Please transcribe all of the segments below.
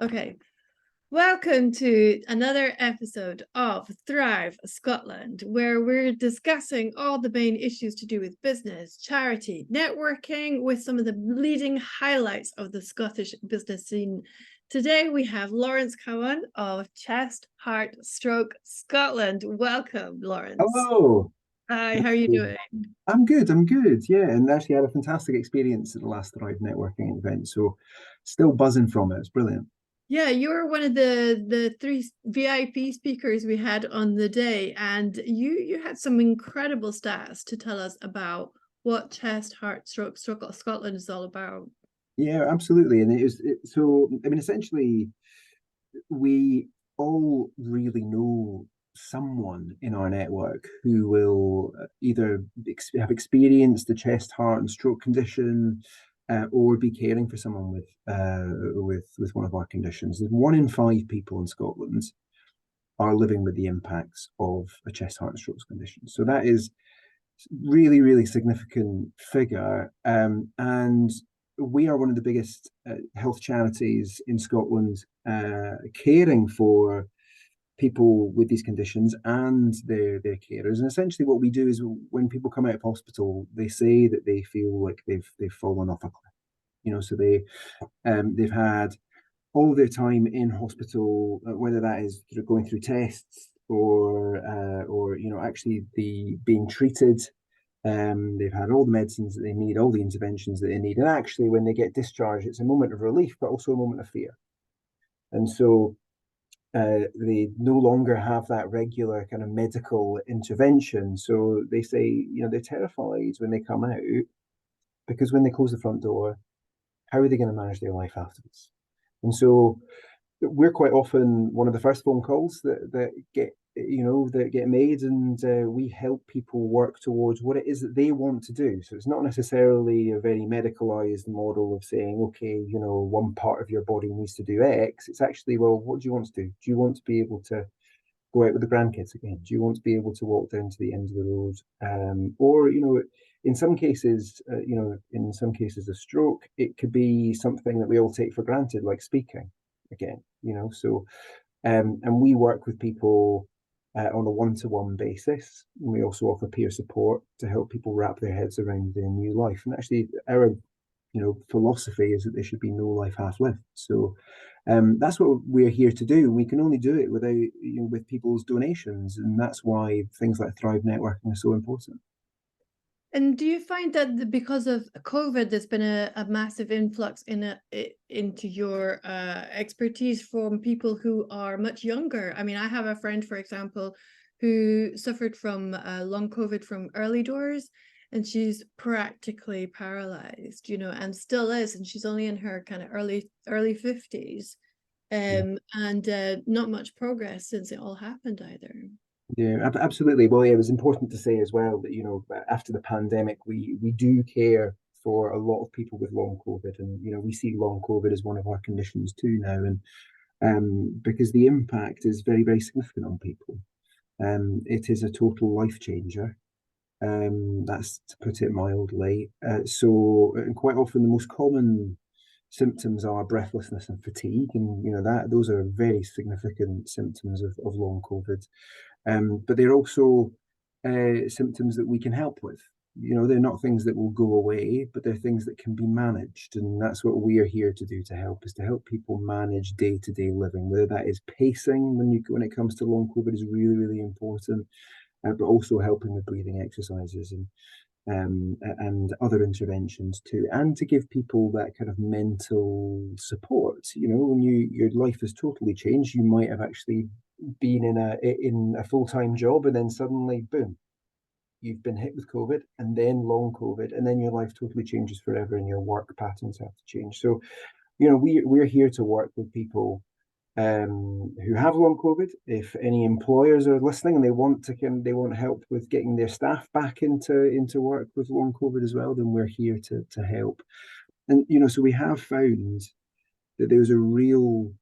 Okay, welcome to another episode of Thrive Scotland, where we're discussing all the main issues to do with business, charity, networking with some of the leading highlights of the Scottish business scene. Today we have Lawrence Cowan of Chest, Heart, Stroke Scotland. Welcome, Lawrence. Hello. Hi, how are you doing? I'm good. I'm good. Yeah, and actually had a fantastic experience at the last Thrive networking event. So still buzzing from it. It's brilliant. Yeah, you were one of the three VIP speakers we had on the day, and you had some incredible stats to tell us about what Chest, Heart, Stroke Scotland is all about. Yeah, absolutely. And so I mean, essentially, we all really know someone in our network who will either have experienced the chest, heart, and stroke condition, or be caring for someone with one of our conditions. There's 1 in 5 people in Scotland are living with the impacts of a chest, heart, and stroke condition. So that is really, really significant figure. And we are one of the biggest health charities in Scotland, caring for people with these conditions and their carers. And essentially, what we do is when people come out of hospital, they say that they feel like they've fallen off a cliff. So they've had all their time in hospital, whether that is going through tests or actually the being treated. They've had all the medicines that they need, all the interventions that they need, and actually, when they get discharged, it's a moment of relief, but also a moment of fear. And so they no longer have that regular kind of medical intervention. So they say, they're terrified when they come out because when they close the front door, how are they going to manage their life afterwards? And so we're quite often one of the first phone calls that get made, and we help people work towards what it is that they want to do. So it's not necessarily a very medicalized model of saying, okay, one part of your body needs to do X. It's actually, well, what do you want to do? Do you want to be able to go out with the grandkids again? Do you want to be able to walk down to the end of the road? Or, in some cases, a stroke, it could be something that we all take for granted, like speaking again, So, and we work with people on a one-to-one basis. And we also offer peer support to help people wrap their heads around their new life. And actually, our philosophy is that there should be no life half lived. So that's what we're here to do. We can only do it with people's donations, and that's why things like Thrive Networking are so important. And do you find that because of COVID, there's been a massive influx into your expertise from people who are much younger? I mean, I have a friend, for example, who suffered from long COVID from early doors, and she's practically paralyzed, and still is, and she's only in her kind of early 50s, Yeah. and not much progress since it all happened either. Yeah, absolutely. Well, yeah, it was important to say as well that, after the pandemic, we do care for a lot of people with long COVID. And, we see long COVID as one of our conditions too now. And because the impact is very, very significant on people. It is a total life changer. That's to put it mildly. And quite often the most common symptoms are breathlessness and fatigue, and that those are very significant symptoms of long COVID. But they're also symptoms that we can help with. They're not things that will go away, but they're things that can be managed, and that's what we are here to do to help, is to help people manage day-to-day living. Whether that is pacing when it comes to long COVID is really, really important, but also helping with breathing exercises and other interventions too, and to give people that kind of mental support. When your life has totally changed, you might have actually been in a full-time job, and then suddenly, boom, you've been hit with COVID, and then long COVID, and then your life totally changes forever, and your work patterns have to change. So, we're here to work with people who have long COVID. If any employers are listening and they want help with getting their staff back into work with long COVID as well, then we're here to help. And so we have found that there's a real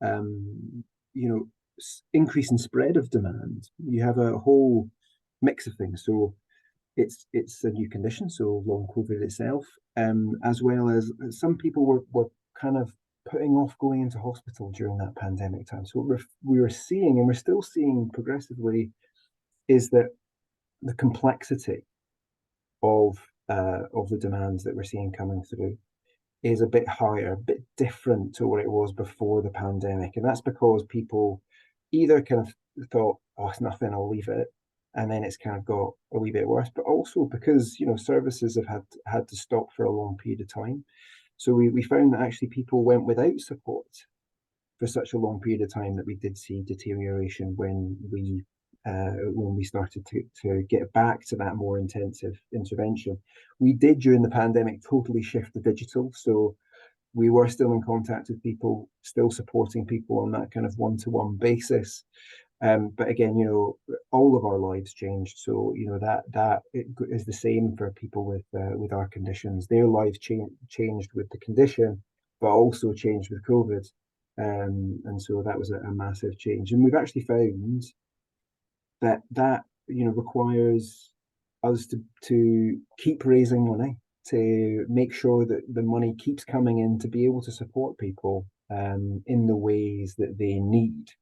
you know increase in spread of demand. You have a whole mix of things. So it's a new condition, so long COVID itself, as well as some people were kind of putting off going into hospital during that pandemic time. So what we were seeing, and we're still seeing progressively, is that the complexity of the demands that we're seeing coming through is a bit higher, a bit different to what it was before the pandemic. And that's because people either kind of thought, oh, it's nothing, I'll leave it. And then it's kind of got a wee bit worse, but also because, services have had to stop for a long period of time. So we found that actually people went without support for such a long period of time that we did see deterioration when we started to get back to that more intensive intervention. We did during the pandemic totally shift to digital. So we were still in contact with people, still supporting people on that kind of one-to-one basis. But again, all of our lives changed. So that it is the same for people with our conditions. Their lives changed with the condition, but also changed with COVID. And so that was a massive change. And we've actually found that requires us to keep raising money, to make sure that the money keeps coming in to be able to support people in the ways that they need.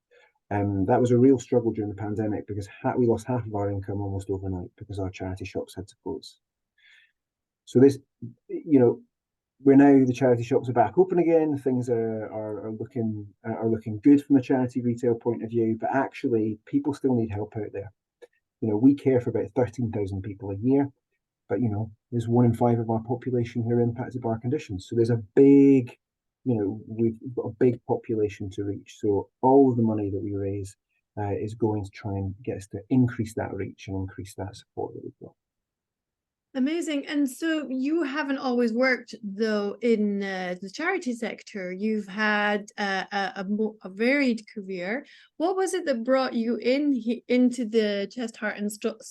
That was a real struggle during the pandemic because we lost half of our income almost overnight because our charity shops had to close. So we're now, the charity shops are back open again. Things are looking good from a charity retail point of view, but actually people still need help out there. We care for about 13,000 people a year, but there's 1 in 5 of our population who are impacted by our conditions. So there's a big, we've got a big population to reach. So all of the money that we raise is going to try and get us to increase that reach and increase that support that we've got. Amazing. And so you haven't always worked, though, in the charity sector. You've had a varied career. What was it that brought you into the Chest, Heart and Stroke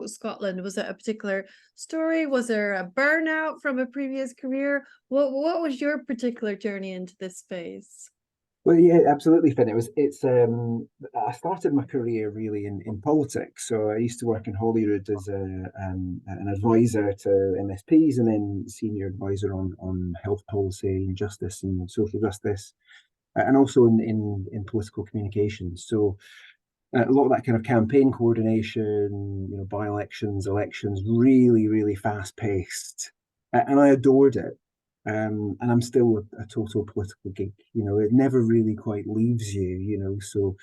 Scotland? Was it a particular story? Was there a burnout from a previous career? What was your particular journey into this space? Well, yeah, absolutely, Finn. I started my career really in politics. So I used to work in Holyrood as an advisor to MSPs and then senior advisor on health policy, justice and social justice, and also in political communications. So a lot of that kind of campaign coordination, by-elections, elections, really, really fast-paced. And I adored it. And I'm still a total political geek. It never really quite leaves you, so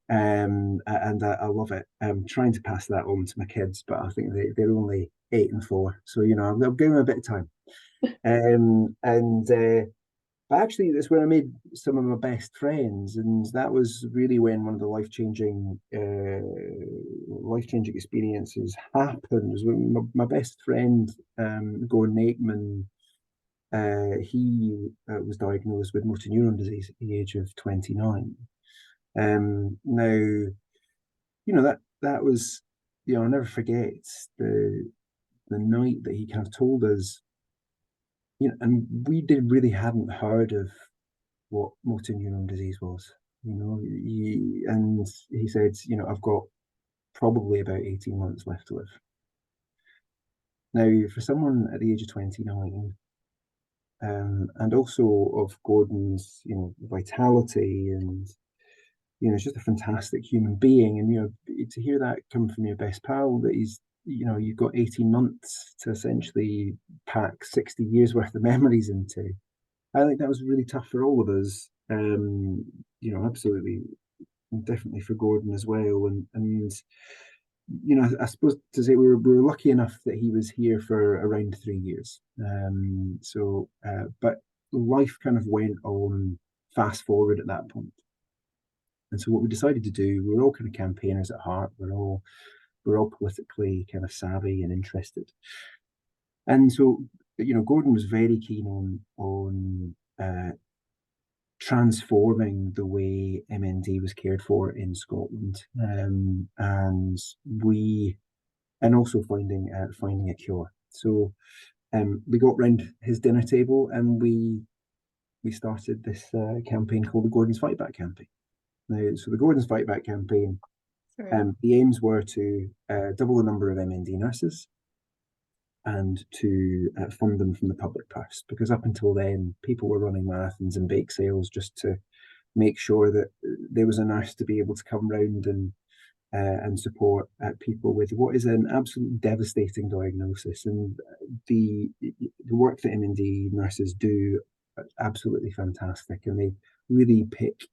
and I love it. I'm trying to pass that on to my kids, but I think they're only 8 and 4. So, I'll give them a bit of time. But actually, that's where I made some of my best friends, and that was really when one of the life-changing experiences happened. Was when my best friend, Gordon Aikman, he was diagnosed with motor neuron disease at the age of 29. Now, that was, I'll never forget the night that he kind of told us, and we hadn't heard of what motor neuron disease was. And he said, I've got probably about 18 months left to live. Now, for someone at the age of 29, and also of Gordon's, vitality and, he's just a fantastic human being. And, to hear that come from your best pal, that he's, you've got 18 months to essentially pack 60 years worth of memories into. I think that was really tough for all of us. Absolutely, definitely for Gordon as well. And I suppose to say we were lucky enough that he was here for around 3 years. But life kind of went on fast forward at that point. And so what we decided to do, we were all kind of campaigners at heart. We're all politically kind of savvy and interested. And so, Gordon was very keen on transforming the way MND was cared for in Scotland, and also finding a cure. So we got round his dinner table and we started this campaign called the Gordon's Fight Back campaign. Now, so the Gordon's Fight Back campaign, the aims were to double the number of MND nurses, and to fund them from the public purse. Because up until then, people were running marathons and bake sales just to make sure that there was a nurse to be able to come round and support people with what is an absolutely devastating diagnosis. And the work that MND nurses do absolutely fantastic, and they really pick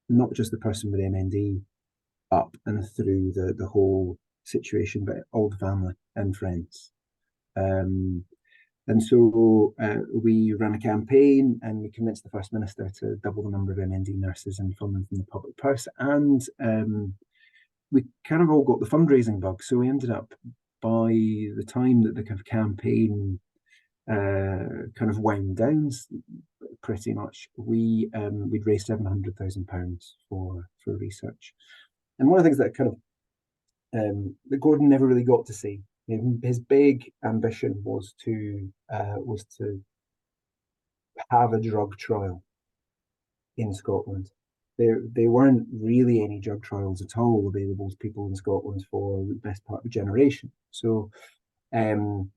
not just the person with MND up and through the whole situation, but all the family and friends. Um, and so we ran a campaign and we convinced the First Minister to double the number of MND nurses and fund them from the public purse. And we kind of all got the fundraising bug. So we ended up, by the time that the kind of campaign kind of wound down, pretty much, we'd raised £700,000 for research. And one of the things that kind of that Gordon never really got to see, his big ambition was to have a drug trial in Scotland. There weren't really any drug trials at all available to people in Scotland for the best part of a generation. So, and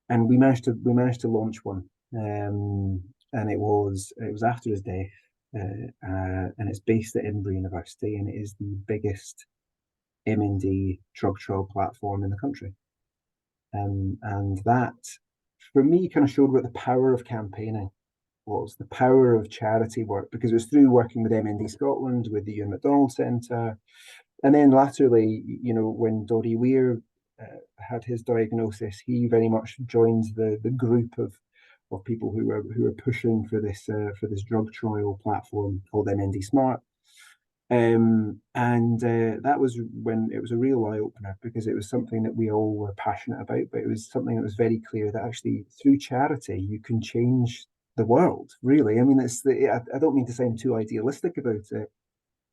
we managed to launch one, and it was after his death, and it's based at Edinburgh University, and it is the biggest MND drug trial platform in the country. And that, for me, kind of showed what the power of campaigning was, the power of charity work, because it was through working with MND Scotland, with the Ewan MacDonald Centre, and then latterly, when Doddy Weir had his diagnosis, he very much joined the group of people who were pushing for this drug trial platform called MND Smart. And that was when it was a real eye opener, because it was something that we all were passionate about, but it was something that was very clear that actually through charity you can change the world. Really, I mean, I don't mean to sound too idealistic about it,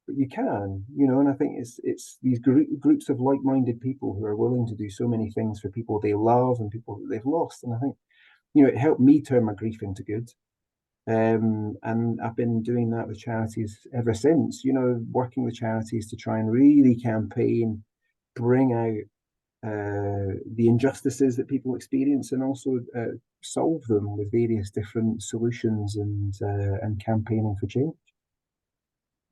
but you can, and I think it's these groups of like-minded people who are willing to do so many things for people they love and people that they've lost. And I think, it helped me turn my grief into good. And I've been doing that with charities ever since, working with charities to try and really campaign, bring out the injustices that people experience, and also solve them with various different solutions and campaigning for change.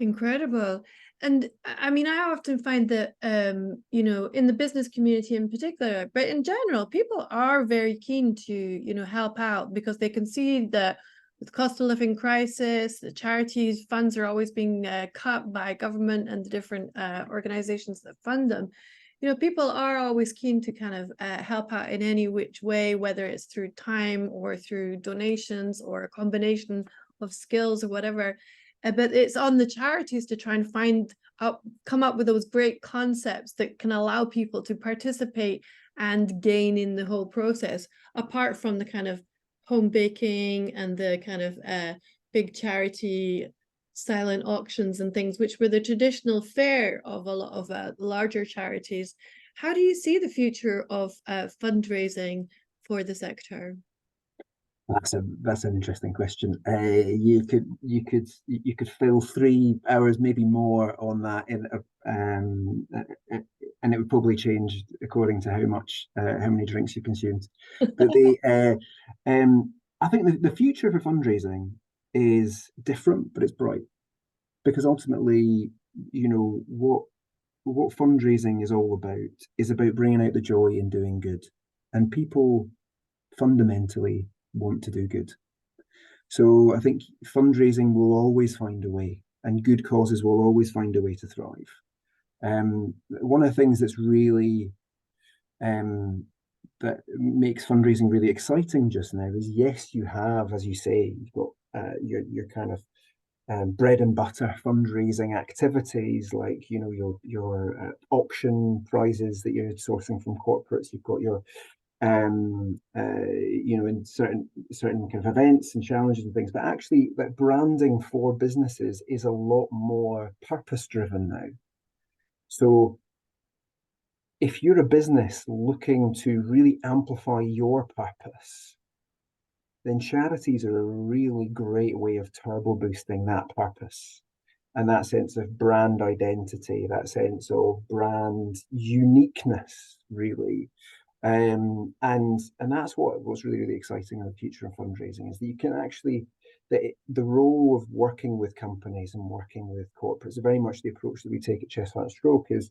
Incredible. And I mean, I often find that, in the business community in particular, but in general, people are very keen to, help out, because they can see that with cost of living crisis, the charities funds are always being cut by government and the different organizations that fund them. People are always keen to kind of help out in any which way, whether it's through time or through donations or a combination of skills or whatever. But it's on the charities to try and come up with those great concepts that can allow people to participate and gain in the whole process, apart from the kind of home baking and the kind of big charity silent auctions and things, which were the traditional fare of a lot of larger charities. How do you see the future of fundraising for the sector? That's an interesting question. You could fill 3 hours, maybe more, on that and it would probably change according to how many drinks you consumed. But I think the future for fundraising is different, but it's bright, because ultimately, what fundraising is all about is about bringing out the joy in doing good, and people fundamentally want to do good. So I think fundraising will always find a way, and good causes will always find a way to thrive. One of the things that's really that makes fundraising really exciting just now is, yes, you have, as you say, you've got your kind of bread and butter fundraising activities, like your auction prizes that you're sourcing from corporates. You've got your in certain kind of events and challenges and things. But actually, that branding for businesses is a lot more purpose driven now. So if you're a business looking to really amplify your purpose, then charities are a really great way of turbo boosting that purpose and that sense of brand identity, that sense of brand uniqueness, really. And that's what's really, really exciting in the future of fundraising, is that you can actually, the role of working with companies and working with corporates, very much the approach that we take at Chestnut Stroke is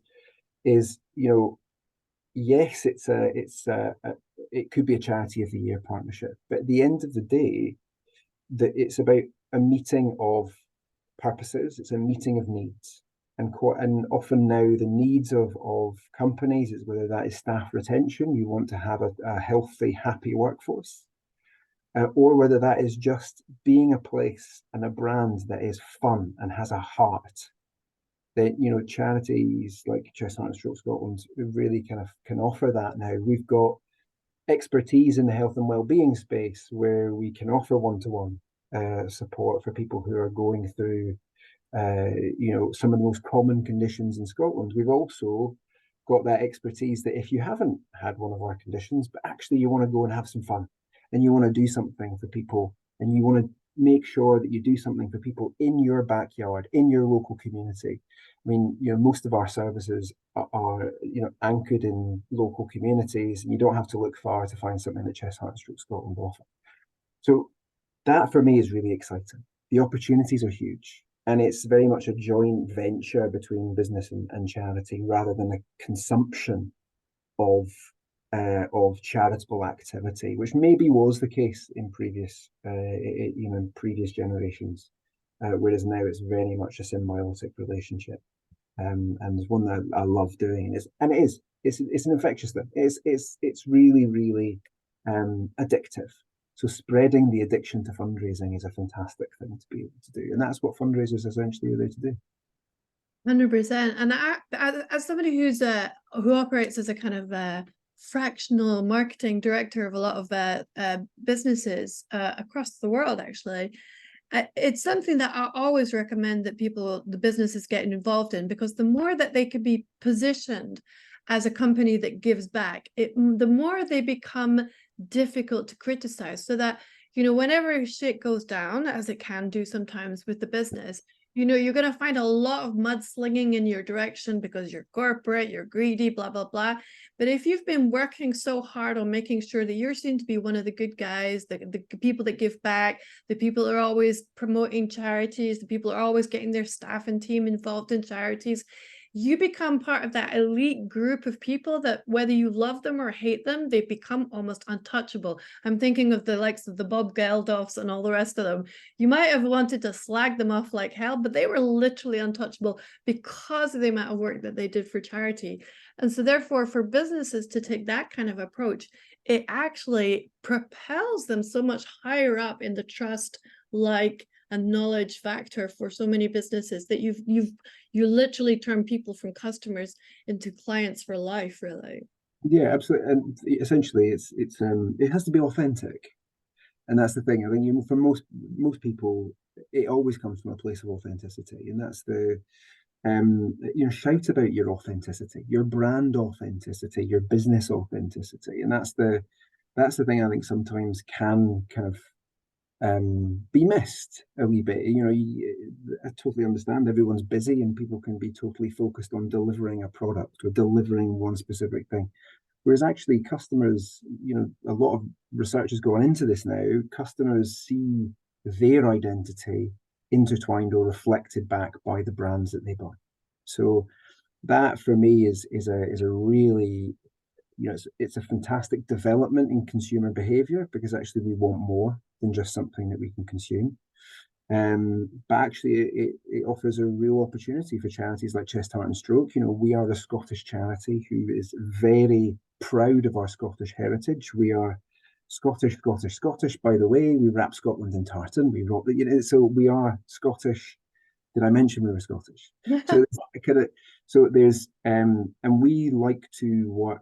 yes, it could be a charity of the year partnership, but at the end of the day, that it's about a meeting of purposes, it's a meeting of needs. And often now the needs of companies is whether that is staff retention, you want to have a healthy, happy workforce, or whether that is just being a place and a brand that is fun and has a heart. That charities like Chestnut and Stroke Scotland really kind of can offer that now. We've got expertise in the health and well-being space where we can offer one-to-one support for people who are going through some of the most common conditions in Scotland. We've also got that expertise that if you haven't had one of our conditions, but actually you want to go and have some fun and you want to do something for people and you want to make sure that you do something for people in your backyard, in your local community. I mean, most of our services are anchored in local communities, and you don't have to look far to find something that Chestnut Stroke Scotland offer. So that for me is really exciting. The opportunities are huge, and it's very much a joint venture between business and charity, rather than a consumption of charitable activity, which maybe was the case in previous generations, whereas now it's very much a symbiotic relationship, and it's one that I love doing. It's an infectious thing. It's really, really addictive. So spreading the addiction to fundraising is a fantastic thing to be able to do, and that's what fundraisers essentially are there to do. 100%. And as somebody who operates as a kind of fractional marketing director of a lot of businesses across the world, actually, it's something that I always recommend that the businesses get involved in, because the more that they could be positioned as a company that gives back, the more they become difficult to criticize. So that, whenever shit goes down, as it can do sometimes with the business, you're going to find a lot of mudslinging in your direction because you're corporate, you're greedy, blah, blah, blah. But if you've been working so hard on making sure that you're seen to be one of the good guys, the people that give back, the people that are always promoting charities, the people are always getting their staff and team involved in charities, you become part of that elite group of people that, whether you love them or hate them, they become almost untouchable. I'm thinking of the likes of the Bob Geldofs and all the rest of them. You might have wanted to slag them off like hell, but they were literally untouchable because of the amount of work that they did for charity. And so therefore, for businesses to take that kind of approach, it actually propels them so much higher up in the trust, and knowledge factor for so many businesses, that you literally turn people from customers into clients for life, really. Yeah, absolutely. And essentially, it has to be authentic, and that's the thing. I think for most people, it always comes from a place of authenticity, and that's shout about your authenticity, your brand authenticity, your business authenticity, and that's the thing I think sometimes can kind of be missed a wee bit. I totally understand everyone's busy and people can be totally focused on delivering a product or delivering one specific thing. Whereas actually customers, a lot of research has gone into this now, customers see their identity intertwined or reflected back by the brands that they buy. So that for me is a really, it's a fantastic development in consumer behavior, because actually we want more than just something that we can consume. But actually it offers a real opportunity for charities like Chest, Heart and Stroke. We are a Scottish charity who is very proud of our Scottish heritage. We are Scottish, Scottish, Scottish, by the way. We wrap Scotland in tartan. So we are Scottish. Did I mention we were Scottish? So there's and we like to work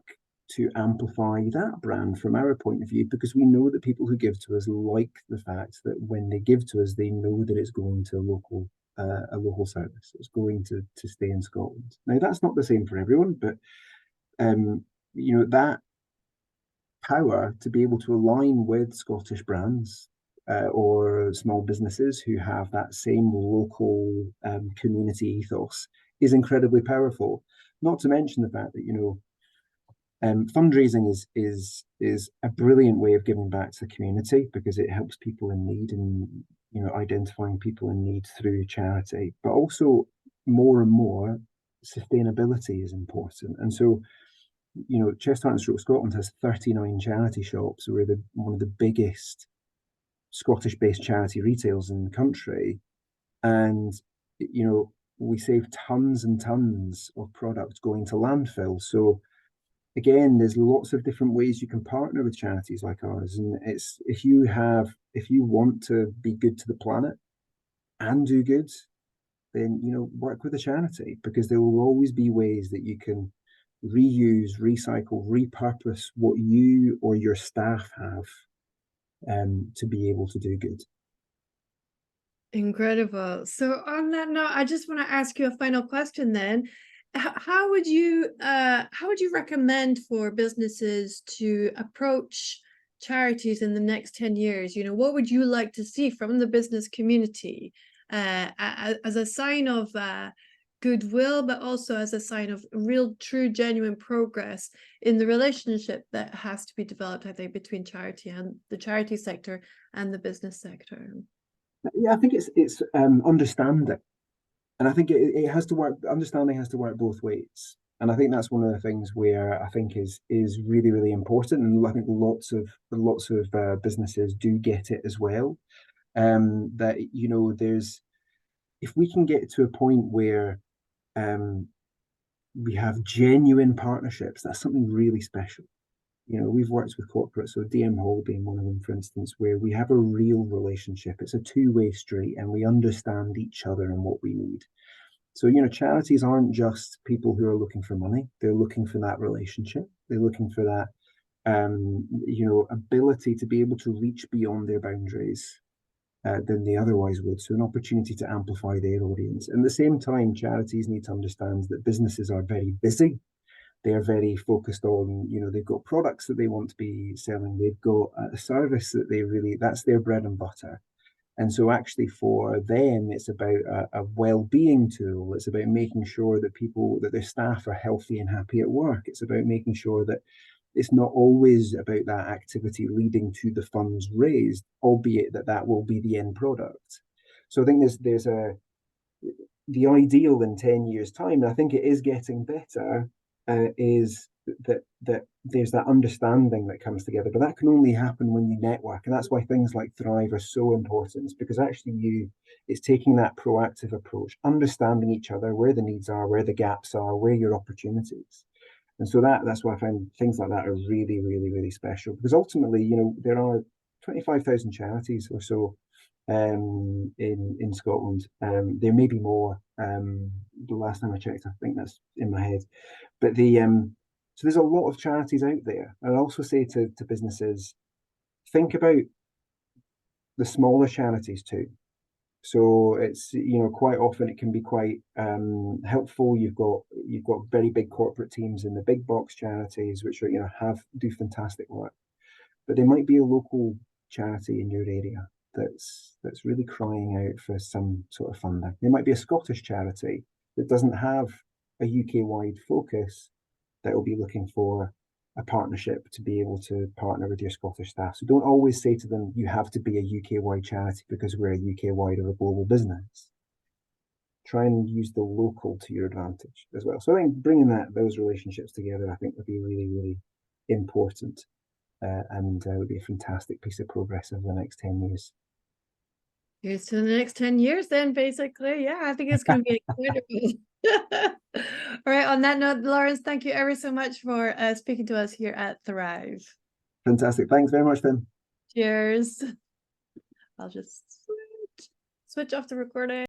to amplify that brand from our point of view, because we know that people who give to us like the fact that when they give to us, they know that it's going to a local service. It's going to stay in Scotland. Now that's not the same for everyone, but that power to be able to align with Scottish brands or small businesses who have that same local community ethos is incredibly powerful. Not to mention the fact that Fundraising is a brilliant way of giving back to the community because it helps people in need and identifying people in need through charity. But also more and more, sustainability is important. And so, Chest Heart and Stroke Scotland has 39 charity shops. We're one of the biggest Scottish-based charity retailers in the country, and we save tons and tons of product going to landfill. So again, there's lots of different ways you can partner with charities like ours, and it's if you want to be good to the planet and do good, then work with a charity, because there will always be ways that you can reuse, recycle, repurpose what you or your staff have, to be able to do good. Incredible. So on that note, I just want to ask you a final question then. How would you recommend for businesses to approach charities in the next 10 years? What would you like to see from the business community as a sign of goodwill, but also as a sign of real, true, genuine progress in the relationship that has to be developed, I think, between charity and the charity sector and the business sector? Yeah, I think it's understanding, and I think it has to work. Understanding has to work both ways, and I think that's one of the things where I think is really, really important, and I think lots of businesses do get it as well. That there's if we can get to a point where we have genuine partnerships, that's something really special. We've worked with corporates, so DM Hall being one of them, for instance, where we have a real relationship. It's a two-way street, and we understand each other and what we need. So, charities aren't just people who are looking for money. They're looking for that relationship. They're looking for that, ability to be able to reach beyond their boundaries than they otherwise would. So an opportunity to amplify their audience. And at the same time, charities need to understand that businesses are very busy. They're very focused on, they've got products that they want to be selling. They've got a service that that's their bread and butter. And so actually for them, it's about a well-being tool. It's about making sure that their staff are healthy and happy at work. It's about making sure that it's not always about that activity leading to the funds raised, albeit that will be the end product. So I think there's the ideal in 10 years' time, and I think it is getting better, is that there's that understanding that comes together. But that can only happen when you network, and that's why things like Thrive are so important, because actually it's taking that proactive approach, understanding each other, where the needs are, where the gaps are, where your opportunities. And so that's why I find things like that are really, really, really special, because ultimately, there are 25,000 charities or so in Scotland. There may be more. The last time I checked, I think that's in my head. But so there's a lot of charities out there. And I also say to businesses, think about the smaller charities too. So it's quite often it can be quite helpful. You've got very big corporate teams in the big box charities, which are do fantastic work, but there might be a local charity in your area that's really crying out for some sort of funding. There might be a Scottish charity that doesn't have a UK-wide focus that will be looking for a partnership to be able to partner with your Scottish staff. So don't always say to them, you have to be a UK-wide charity because we're a UK-wide or a global business. Try and use the local to your advantage as well. So I think bringing those relationships together, I think, would be really, really important, and would be a fantastic piece of progress over the next 10 years. Here's to the next 10 years then, basically. Yeah, I think it's going to be incredible. All right, on that note, Lawrence, thank you ever so much for speaking to us here at Thrive. Fantastic. Thanks very much, Tim. Cheers. I'll just switch off the recording.